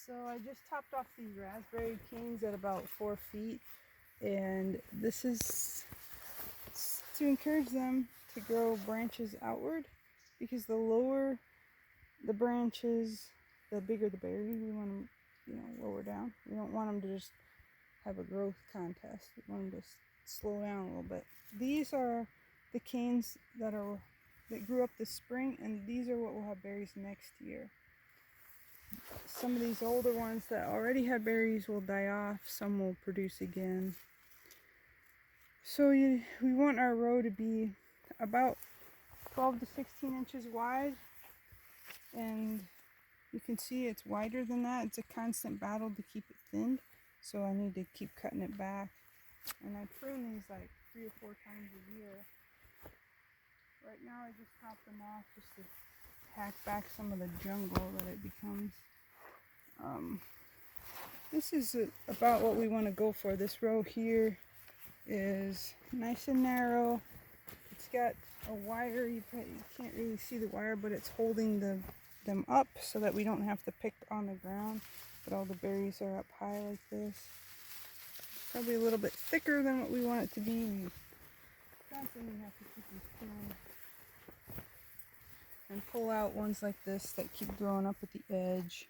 So I just topped off these raspberry canes at about 4 feet, and this is to encourage them to grow branches outward, because the lower the branches, the bigger the berry. We want them, lower down. We don't want them to just have a growth contest. We want them to slow down a little bit. These are the canes that grew up this spring, and these are what will have berries next year. Some of these older ones that already had berries will die off. Some will produce again. So we want our row to be about 12 to 16 inches wide, and you can see it's wider than that. It's a constant battle to keep it thinned, so I need to keep cutting it back. And I prune these like 3 or 4 times a year. Right now I just top them off just to hack back some of the jungle that it becomes. This is about what we want to go for. This row here is nice and narrow. It's got a wire. You can't really see the wire, but it's holding them up so that we don't have to pick on the ground, but all the berries are up high like this. Probably a little bit thicker than what we want it to be. We constantly have to keep these peeling and pull out ones like this that keep growing up at the edge.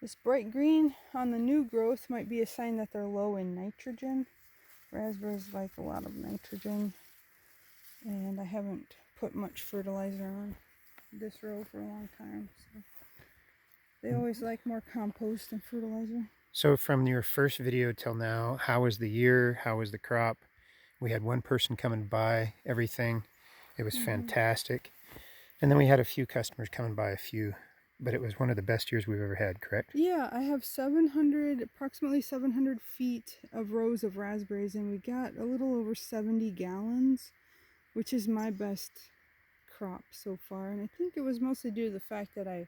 This bright green on the new growth might be a sign that they're low in nitrogen. Raspberries like a lot of nitrogen, and I haven't put much fertilizer on this row for a long time, so they always like more compost than fertilizer. So from your first video till now, how was the year? How was the crop? We had one person coming by everything. It was fantastic. And then we had a few customers coming by but it was one of the best years we've ever had, correct? Yeah, I have approximately 700 feet of rows of raspberries, and we got a little over 70 gallons, which is my best crop so far. And I think it was mostly due to the fact that I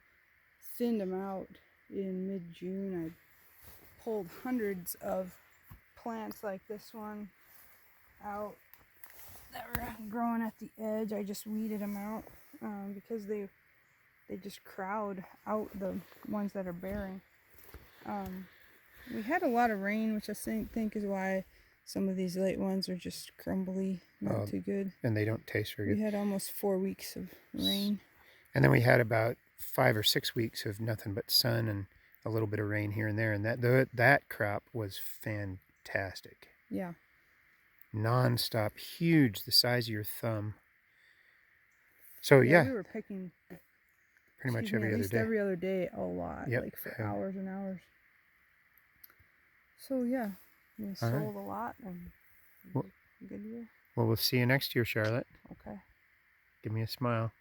thinned them out in mid-June. I pulled hundreds of plants like this one out that were growing at the edge. I just weeded them out because they just crowd out the ones that are bearing. We had a lot of rain, which I think is why some of these late ones are just crumbly, not too good. And they don't taste very good. We had almost 4 weeks of rain. And then we had about 5 or 6 weeks of nothing but sun and a little bit of rain here and there. And that crop was fantastic. Yeah. Non-stop, huge, the size of your thumb. So yeah. We were picking pretty much every other day. Every other day, a lot, like for hours and hours. So yeah, we sold a lot, and good year. Well, we'll see you next year, Charlotte. Okay. Give me a smile.